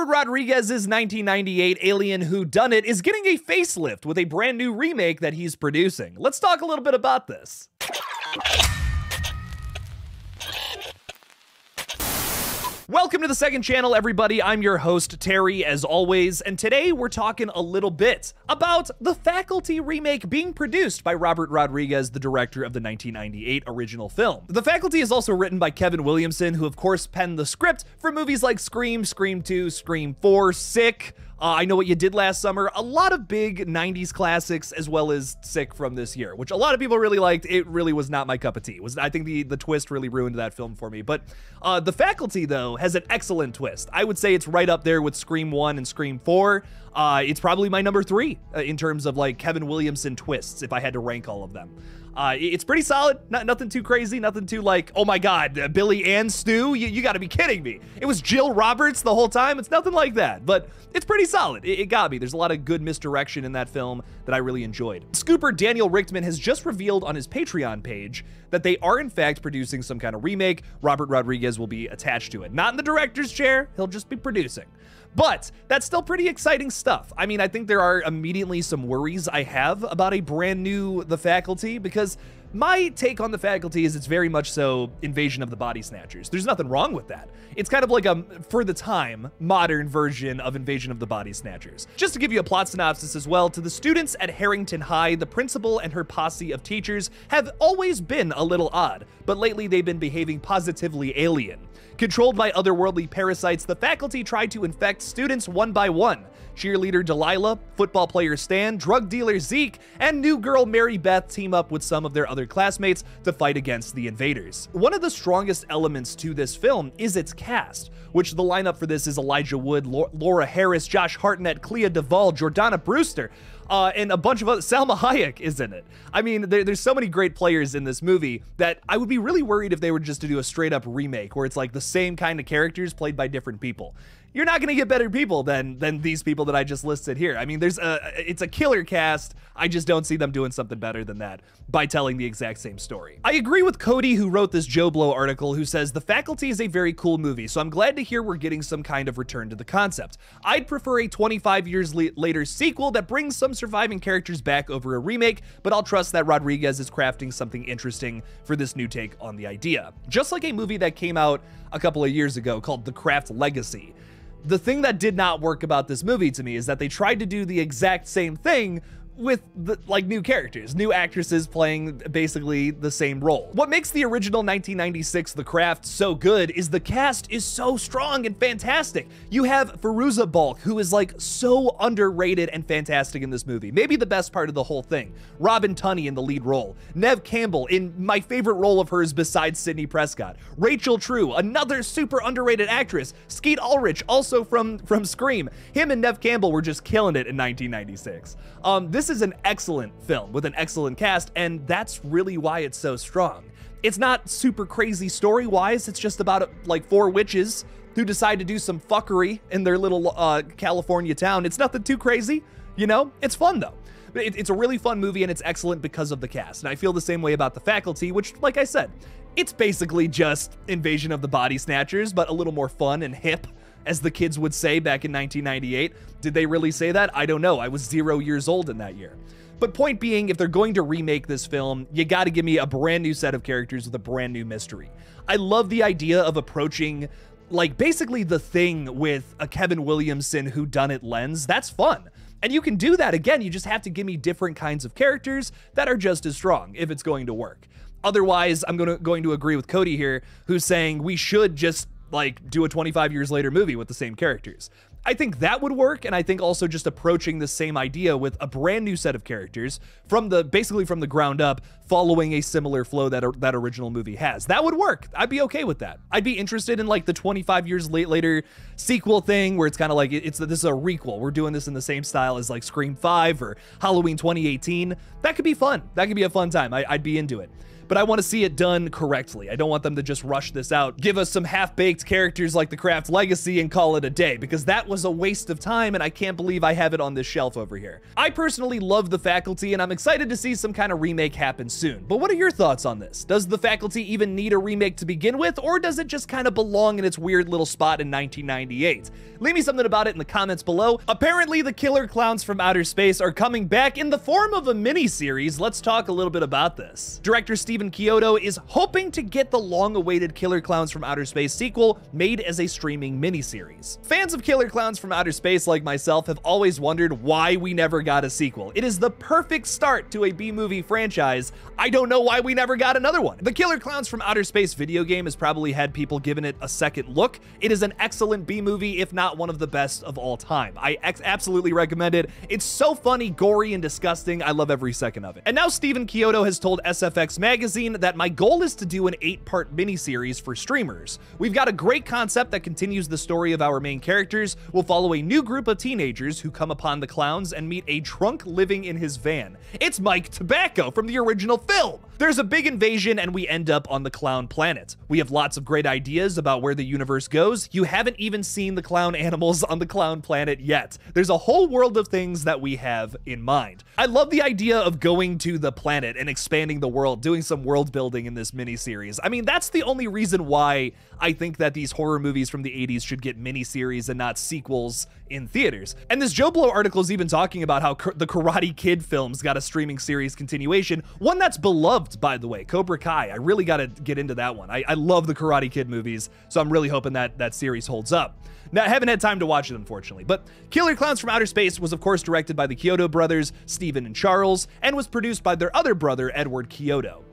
Robert Rodriguez's 1998 Alien Whodunit is getting a facelift with a brand new remake that he's producing. Let's talk a little bit about this. Welcome to the second channel, everybody. I'm your host, Terry, as always, and today we're talking a little bit about the Faculty remake being produced by Robert Rodriguez, the director of the 1998 original film. The Faculty is also written by Kevin Williamson, who of course penned the script for movies like Scream, Scream 2, Scream 4, Sick, I Know What You Did Last Summer, a lot of big 90s classics, as well as Sick from this year, which a lot of people really liked. It really was not my cup of tea. I think the twist really ruined that film for me. But The Faculty, though, has an excellent twist. I would say it's right up there with Scream 1 and Scream 4. It's probably my number 3 in terms of like Kevin Williamson twists, if I had to rank all of them. It's pretty solid, nothing too crazy, nothing too like, oh my god, Billy and Stu, you gotta be kidding me. It was Jill Roberts the whole time. It's nothing like that, but it's pretty solid. It got me. There's a lot of good misdirection in that film that I really enjoyed. Scooper Daniel Richtman has just revealed on his Patreon page that they are in fact producing some kind of remake. Robert Rodriguez will be attached to it. Not in the director's chair, he'll just be producing. But that's still pretty exciting stuff. I mean, I think there are immediately some worries I have about a brand new The Faculty, because my take on The Faculty is it's very much so Invasion of the Body Snatchers. There's nothing wrong with that. It's kind of like a, for the time, modern version of Invasion of the Body Snatchers. Just to give you a plot synopsis as well, to the students at Harrington High, the principal and her posse of teachers have always been a little odd, but lately they've been behaving positively alien. Controlled by otherworldly parasites, the faculty try to infect students one by one. Cheerleader Delilah, football player Stan, drug dealer Zeke, and new girl Mary Beth team up with some of their other classmates to fight against the invaders. One of the strongest elements to this film is its cast, which the lineup for this is Elijah Wood, Laura Harris, Josh Hartnett, Clea Duvall, Jordana Brewster, and a bunch of other. Salma Hayek is in it. I mean, there's so many great players in this movie that I would be really worried if they were just to do a straight up remake where it's like the same kind of characters played by different people. You're not gonna get better people than these people that I just listed here. I mean, it's a killer cast. I just don't see them doing something better than that by telling the exact same story. I agree with Cody, who wrote this Joe Blow article, who says The Faculty is a very cool movie, so I'm glad to hear we're getting some kind of return to the concept. I'd prefer a 25 years later sequel that brings some surviving characters back over a remake, but I'll trust that Rodriguez is crafting something interesting for this new take on the idea. Just like a movie that came out a couple of years ago called The Craft Legacy. The thing that did not work about this movie to me is that they tried to do the exact same thing with like new characters, new actresses playing basically the same role. What makes the original 1996 The Craft so good is the cast is so strong and fantastic. You have Fairuza Balk, who is like so underrated and fantastic in this movie. Maybe the best part of the whole thing. Robin Tunney in the lead role. Neve Campbell in my favorite role of hers besides Sidney Prescott. Rachel True, another super underrated actress. Skeet Ulrich, also from Scream. Him and Neve Campbell were just killing it in 1996. This is an excellent film with an excellent cast, and that's really why it's so strong. It's not super crazy story-wise, it's just about like 4 witches who decide to do some fuckery in their little California town. It's nothing too crazy, you know? It's fun though. It's a really fun movie, and it's excellent because of the cast. And I feel the same way about The Faculty, which, like I said, it's basically just Invasion of the Body Snatchers, but a little more fun and hip, as the kids would say back in 1998. Did they really say that? I don't know. I was 0 years old in that year. But point being, if they're going to remake this film, you gotta give me a brand new set of characters with a brand new mystery. I love the idea of approaching, like, basically The Thing with a Kevin Williamson whodunit lens. That's fun. And you can do that. Again, you just have to give me different kinds of characters that are just as strong if it's going to work. Otherwise, I'm going to agree with Cody here, who's saying we should just like do a 25 years later movie with the same characters. I think that would work, and I think also just approaching the same idea with a brand new set of characters from basically from the ground up, following a similar flow that original movie has. That would work. I'd be okay with that. I'd be interested in like the 25 years later sequel thing where it's kind of like this is a requel. We're doing this in the same style as like Scream 5 or Halloween 2018. That could be fun. That could be a fun time. I'd be into it. but I want to see it done correctly. I don't want them to just rush this out, give us some half-baked characters like the Craft Legacy and call it a day, because that was a waste of time, and I can't believe I have it on this shelf over here. I personally love The Faculty, and I'm excited to see some kind of remake happen soon. But what are your thoughts on this? Does The Faculty even need a remake to begin with, or does it just kind of belong in its weird little spot in 1998? Leave me something about it in the comments below. Apparently, the killer clowns from outer space are coming back in the form of a miniseries. Let's talk a little bit about this. Director Stephen Chiodo is hoping to get the long-awaited Killer Klowns from Outer Space sequel made as a streaming miniseries. Fans of Killer Klowns from Outer Space like myself have always wondered why we never got a sequel. It is the perfect start to a B-movie franchise. I don't know why we never got another one. The Killer Klowns from Outer Space video game has probably had people giving it a second look. It is an excellent B-movie, if not one of the best of all time. I absolutely recommend it. It's so funny, gory, and disgusting. I love every second of it. And now Stephen Chiodo has told SFX Magazine that my goal is to do an 8-part miniseries for streamers. We've got a great concept that continues the story of our main characters. We'll follow a new group of teenagers who come upon the clowns and meet a drunk living in his van. It's Mike Tobacco from the original film. There's a big invasion and we end up on the clown planet. We have lots of great ideas about where the universe goes. You haven't even seen the clown animals on the clown planet yet. There's a whole world of things that we have in mind. I love the idea of going to the planet and expanding the world, doing some world building in this miniseries. I mean, that's the only reason why I think that these horror movies from the 80s should get miniseries and not sequels in theaters. And this Joe Blow article is even talking about how the Karate Kid films got a streaming series continuation, one that's beloved, by the way, Cobra Kai. I really got to get into that one. I love the Karate Kid movies, so I'm really hoping that that series holds up. Now, I haven't had time to watch it, unfortunately, but Killer Klowns from Outer Space was, of course, directed by the Chiodo brothers, Stephen and Charles, and was produced by their other brother, Edward Chiodo.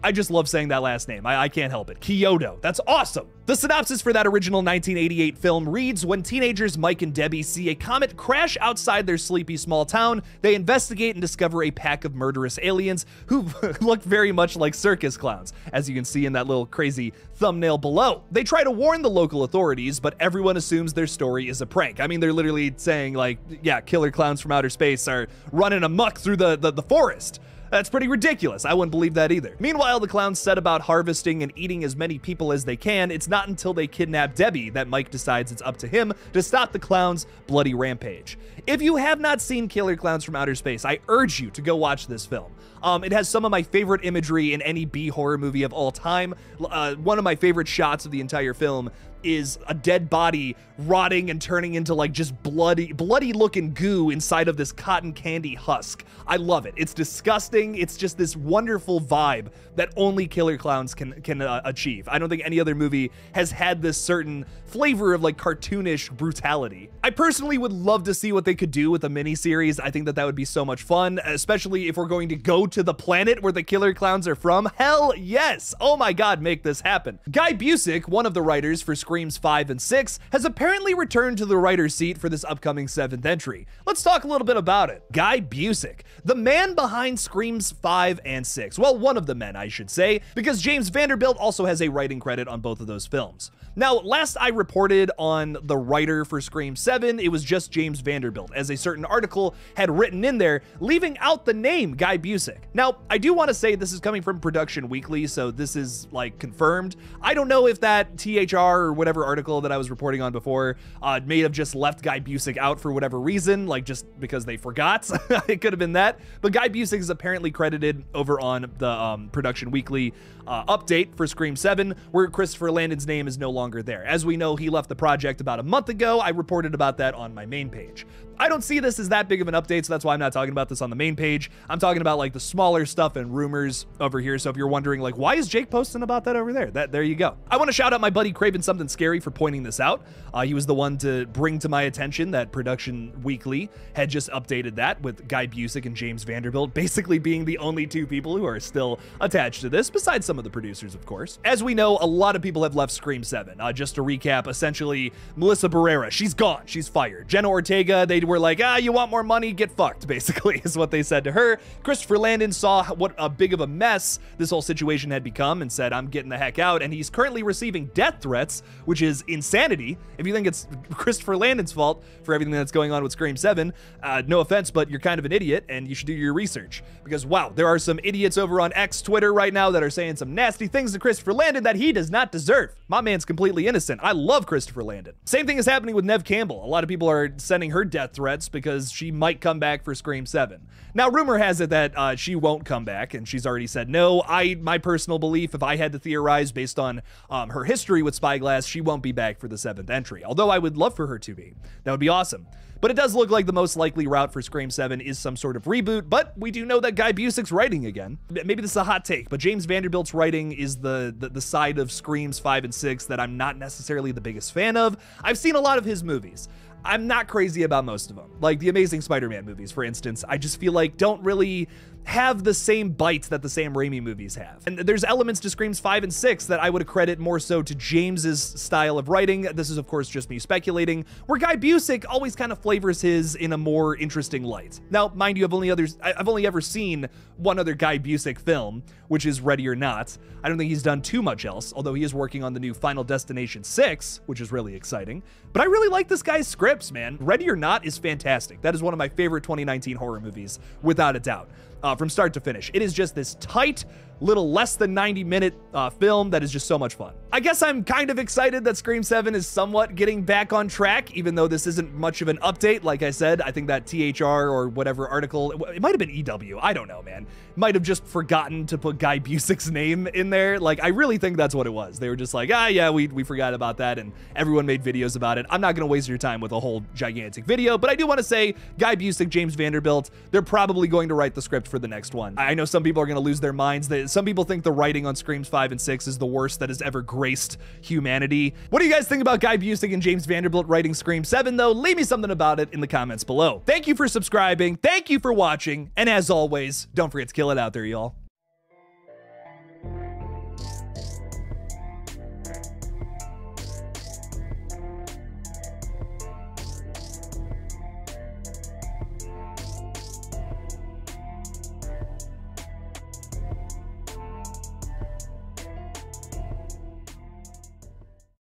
I just love saying that last name. I can't help it. Chiodo. That's awesome. The synopsis for that original 1988 film reads, when teenagers Mike and Debbie see a comet crash outside their sleepy small town, they investigate and discover a pack of murderous aliens who look very much like circus clowns, as you can see in that little crazy thumbnail below. They try to warn the local authorities, but everyone assumes their story is a prank. I mean, they're literally saying like, yeah, killer clowns from outer space are running amok through the forest. That's pretty ridiculous. I wouldn't believe that either. Meanwhile, the clowns set about harvesting and eating as many people as they can. It's not until they kidnap Debbie that Mike decides it's up to him to stop the clowns' bloody rampage. If you have not seen Killer Klowns from Outer Space, I urge you to go watch this film. It has some of my favorite imagery in any B horror movie of all time. One of my favorite shots of the entire film is a dead body rotting and turning into like just bloody looking goo inside of this cotton candy husk. I love it. It's disgusting. It's just this wonderful vibe that only Killer Klowns can achieve. I don't think any other movie has had this certain flavor of like cartoonish brutality. I personally would love to see what they could do with a miniseries. I think that that would be so much fun, especially if we're going to go to the planet where the Killer Klowns are from. Hell yes. Oh my God, make this happen. Guy Busick, one of the writers for Screams 5 and 6, has apparently returned to the writer's seat for this upcoming 7th entry. Let's talk a little bit about it. Guy Busick, the man behind Screams 5 and 6. Well, one of the men, I should say, because James Vanderbilt also has a writing credit on both of those films. Now, last I reported on the writer for Scream 7, it was just James Vanderbilt, as a certain article had written in there, leaving out the name Guy Busick. Now, I do want to say this is coming from Production Weekly, so this is like confirmed. I don't know if that THR or whatever article that I was reporting on before may have just left Guy Busick out for whatever reason, like just because they forgot. It could have been that. But Guy Busick is apparently credited over on the Production Weekly update for Scream 7, where Christopher Landon's name is no longer there. As we know, he left the project about a month ago. I reported about that on my main page. I don't see this as that big of an update, so that's why I'm not talking about this on the main page. I'm talking about like the smaller stuff and rumors over here. So if you're wondering like, why is Jake posting about that over there? There you go. I want to shout out my buddy Craven Something Scary for pointing this out. He was the one to bring to my attention that Production Weekly had just updated that with Guy Busick and James Vanderbilt basically being the only two people who are still attached to this, besides some of the producers, of course. As we know, a lot of people have left Scream 7. Just to recap, essentially, Melissa Barrera, she's gone. She's fired. Jenna Ortega, they were like, you want more money? Get fucked, basically, is what they said to her. Christopher Landon saw what a big of a mess this whole situation had become and said, I'm getting the heck out, and he's currently receiving death threats which is insanity. If you think it's Christopher Landon's fault for everything that's going on with Scream 7, no offense, but you're kind of an idiot, and you should do your research. Because, wow, there are some idiots over on X Twitter right now that are saying some nasty things to Christopher Landon that he does not deserve. My man's completely innocent. I love Christopher Landon. Same thing is happening with Neve Campbell. A lot of people are sending her death threats because she might come back for Scream 7. Now, rumor has it that she won't come back, and she's already said no. My personal belief, if I had to theorize based on her history with Spyglass, she won't be back for the 7th entry. Although I would love for her to be. That would be awesome. But it does look like the most likely route for Scream 7 is some sort of reboot, but we do know that Guy Busick's writing again. Maybe this is a hot take, but James Vanderbilt's writing is the side of Screams 5 and 6 that I'm not necessarily the biggest fan of. I've seen a lot of his movies. I'm not crazy about most of them. Like the Amazing Spider-Man movies, for instance, I just feel like don't really have the same bite that the Sam Raimi movies have. And there's elements to Screams 5 and 6 that I would accredit more so to James's style of writing. This is, of course, just me speculating, where Guy Busick always kind of flavors his in a more interesting light. Now, mind you, I've only ever seen one other Guy Busick film, which is Ready or Not. I don't think he's done too much else, although he is working on the new Final Destination 6, which is really exciting. But I really like this guy's scripts, man. Ready or Not is fantastic. That is one of my favorite 2019 horror movies, without a doubt. From start to finish. It is just this tight, little less than 90-minute film that is just so much fun. I guess I'm kind of excited that Scream 7 is somewhat getting back on track, even though this isn't much of an update. Like I said, I think that THR or whatever article, it might have been EW, I don't know, man. Might have just forgotten to put Guy Busick's name in there. Like, I really think that's what it was. They were just like, yeah, we forgot about that, and everyone made videos about it. I'm not gonna waste your time with a whole gigantic video, but I do want to say, Guy Busick, James Vanderbilt, they're probably going to write the script for the next one. I know some people are gonna lose their minds. Some people think the writing on Screams 5 and 6 is the worst that has ever graced humanity. What do you guys think about Guy Busick and James Vanderbilt writing Scream 7, though? Leave me something about it in the comments below. Thank you for subscribing, thank you for watching, and as always, don't forget to kill it out there, y'all.